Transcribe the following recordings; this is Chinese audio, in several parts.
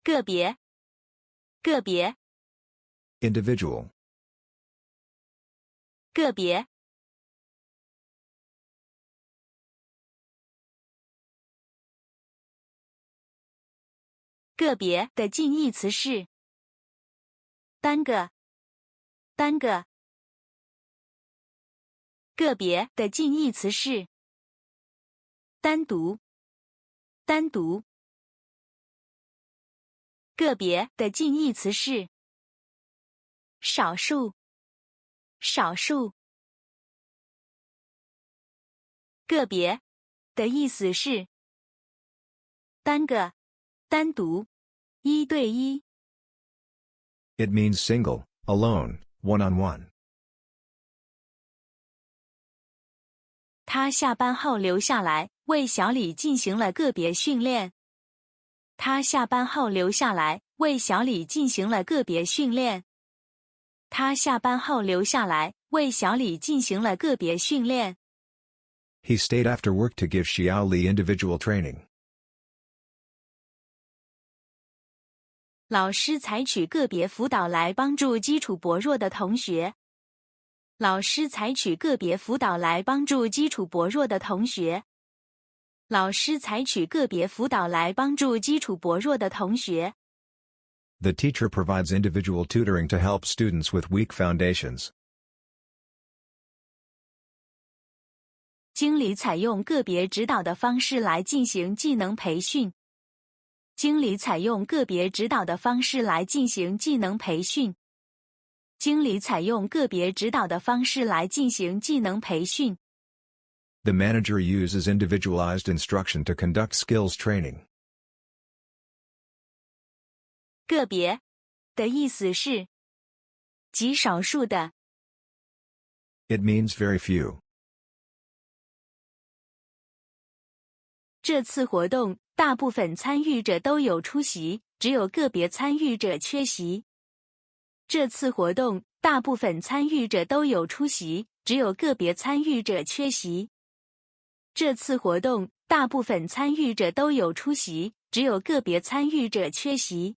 個別，個別， individual, 個別，個別的近義詞是單個，單個。個別的近義詞是單獨，單獨。個別的近義詞是少數，少數。個別的意思是單個，單獨，一對一。it means single, alone, one-on-one. 他下班後留下來，為小李進行了個別訓練。他下班後留下來，為小李進行了個別訓練。他下班後留下來，為小李進行了個別訓練。He stayed after work to give Xiao Li individual training. 老師採取個別輔導來幫助基礎薄弱的同學。老師採取個別輔導來幫助基礎薄弱的同學。老師採取個別輔導來幫助基礎薄弱的同學。The teacher provides individual tutoring to help students with weak foundations. 經理採用個別指導的方式來進行技能培訓。經理採用個別指導的方式來進行技能培訓。經理採用個別指導的方式來進行技能培訓。The manager uses individualized instruction to conduct skills training. 個別的意思是極少數的。It means very few. 這次活動，大部分參與者都有出席，只有個別參與者缺席。這次活動，大部分參與者都有出席，只有個別參與者缺席。這次活動，大部分參與者都有出席，只有個別參與者缺席。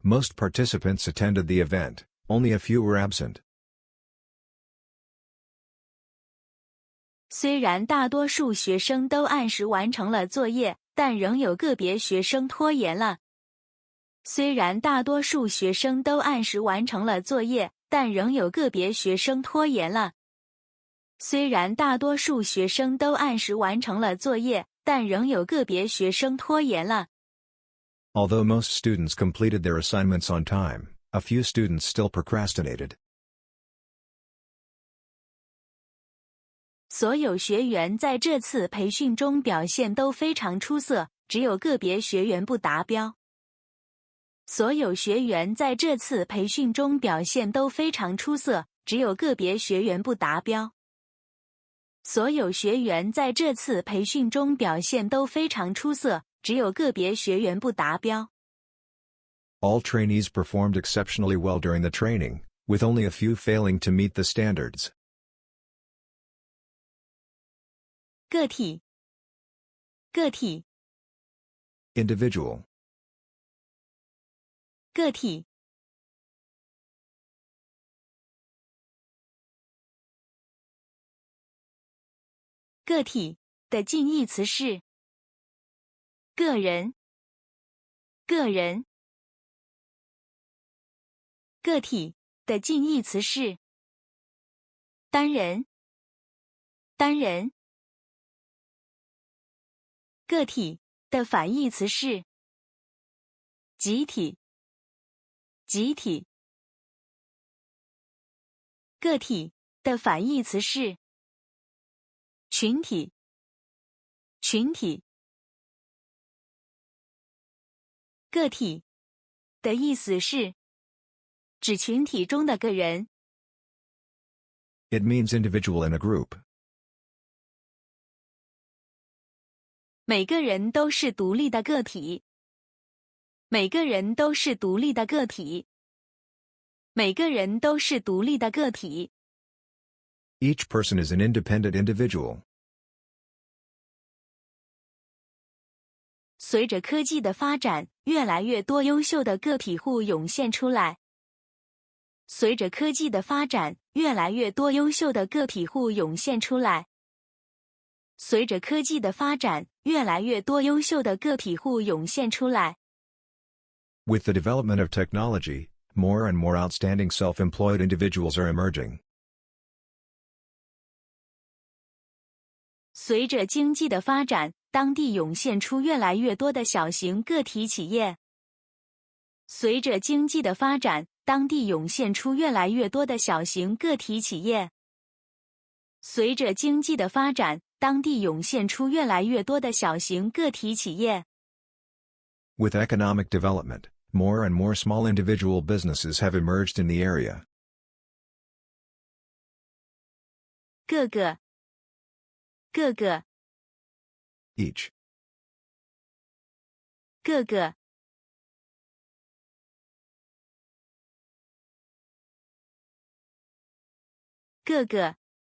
Most participants attended the event, only a few were absent. 雖然大多數學生都按時完成了作業，但仍有個別學生拖延了。雖然大多數學生都按時完成了作業，但仍有個別學生拖延了。雖然大多數學生都按時完成了作業，但仍有個別學生拖延了。Although most students completed their assignments on time, a few students still procrastinated. 所有學員在這次培訓中表現都非常出色，只有個別學員不達標。所有學員在這次培訓中表現都非常出色，只有個別學員不達標。所有學員在這次培訓中表現都非常出色，只有個別學員不達標。All trainees performed exceptionally well during the training, with only a few failing to meet the standards. 個體，個體 individual 個體個體的近義詞是個人個人個體的近義詞是單人單人個體的反義詞是集體集體個體的反義詞是群體群體個體的意思是指群體中的個人。It means individual in a group. 每個人都是獨立的個體。每個人都是獨立的個體。每個人都是獨立的個體。Each person is an independent individual. 隨着科技的發展，越來越多優秀的個體戶湧現出來。隨着科技的發展，越來越多優秀的個體戶湧現出來。隨着科技的發展，越來越多優秀的個體戶湧現出來。With the development of technology, more and more outstanding self-employed individuals are emerging. 隨着經濟的發展，當地湧現出越來越多的小型個體企業。隨着經濟的發展，當地湧現出越來越多的小型個體企業。隨着經濟的發展，當地湧現出越來越多的小型個體企業。With economic development, more and more small individual businesses have emerged in the area. 各个 Each. 各个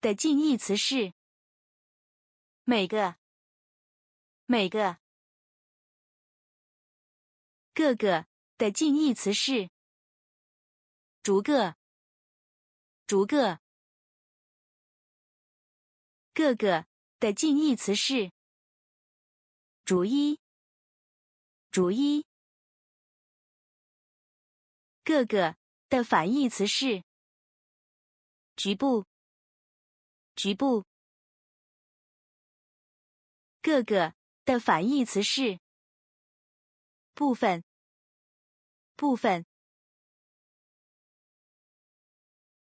的近义詞是每個各個的近義詞是逐個各個的近義詞是逐一各個的反義詞是局部各個的反義詞是部分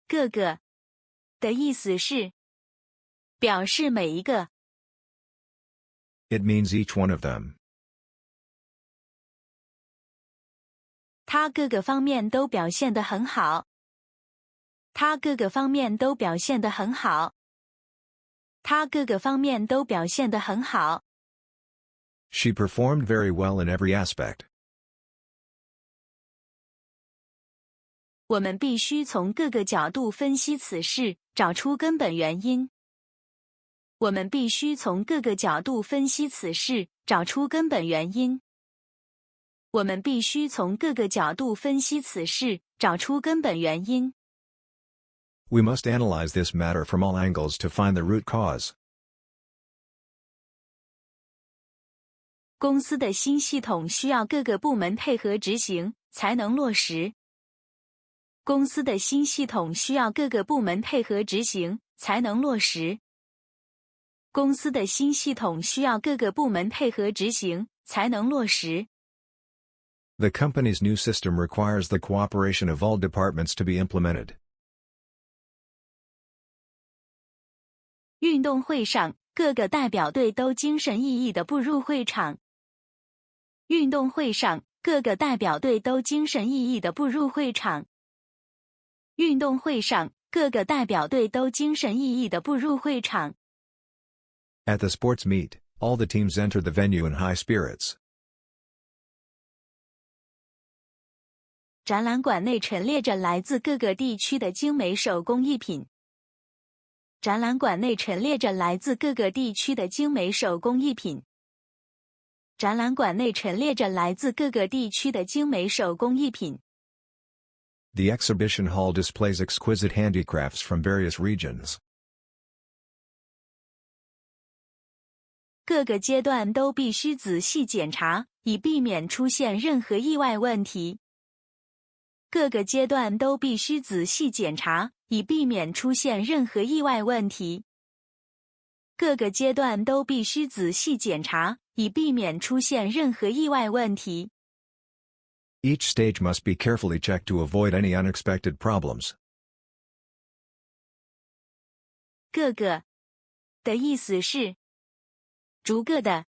各個的意思是表示每一個。It means each one of them. 他各個方面都表現得很好。他各個方面都表現得很好。他各個方面都表現得很好。She performed very well in every aspect. 我們必須從各個角度分析此事，找出根本原因。我們必須從各個角度分析此事，找出根本原因。我們必須從各個角度分析此事，找出根本原因。We must analyze this matter from all angles to find the root cause. 公司的新系統需要各個部門配合執行，才能落實。公司的新系統需要各個部門配合執行，才能落實。公司的新系統需要各個部門配合執行，才能落實。The company's new system requires the cooperation of all departments to be implemented. 運動會上，各個代表隊都精神奕奕地步入會場。運動會上，各個代表隊都精神奕奕地步入會場。運動會上，各個代表隊都精神奕奕地步入會場。At the sports meet, all the teams enter the venue in high spirits. 展覽館內陳列着來自各個地區的精美手工藝品。展覽館內陳列着來自各個地區的精美手工藝品。展覽館內陳列着來自各個地區的精美手工藝品。The exhibition hall displays exquisite handicrafts from various regions. 各個階段都必須仔細檢查，以避免出現任何意外問題。各個階段都必須仔細檢查，以避免出現任何意外問題。各個階段都必須仔細檢查，以避免出現任何意外問題。Each stage must be carefully checked to avoid any unexpected problems. 各個的意思是逐個的、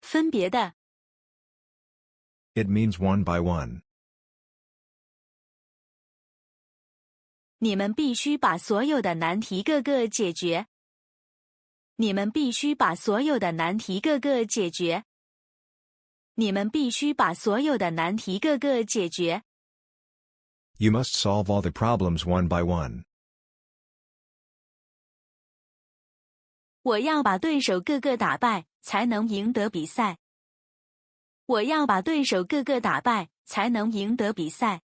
分別的。It means one by one. 你們必須把所有的難題個個解決。你們必須把所有的難題個個解決。你們必須把所有的難題個個解決。You must solve all the problems one by one. 我要把對手個個打敗，才能贏得比賽。我要把对手个個打敗，才能贏得比賽。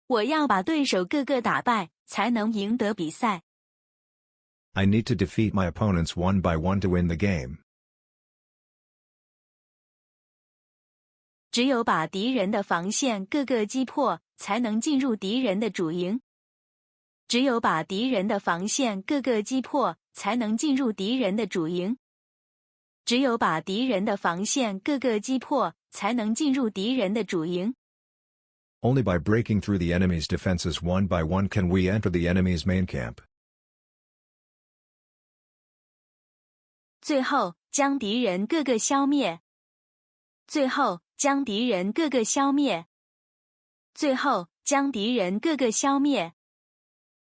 我要把對手個個打敗，才能贏得比賽。I need to defeat my opponents one by one to win the game. 只有把敵人的防線個個擊破，才能進入敵人的主營。只有把敵人的防線個個擊破，才能進入敵人的主營。只有把敵人的防線個個擊破，才能進入敵人的主營。Only by breaking through the enemy's defenses one by one can we enter the enemy's main camp. 最後，將敵人個個消滅。最後，將敵人個個消滅。最後，將敵人個個消滅。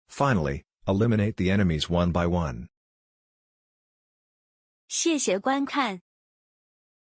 Finally, eliminate the enemies one by one. 謝謝觀看。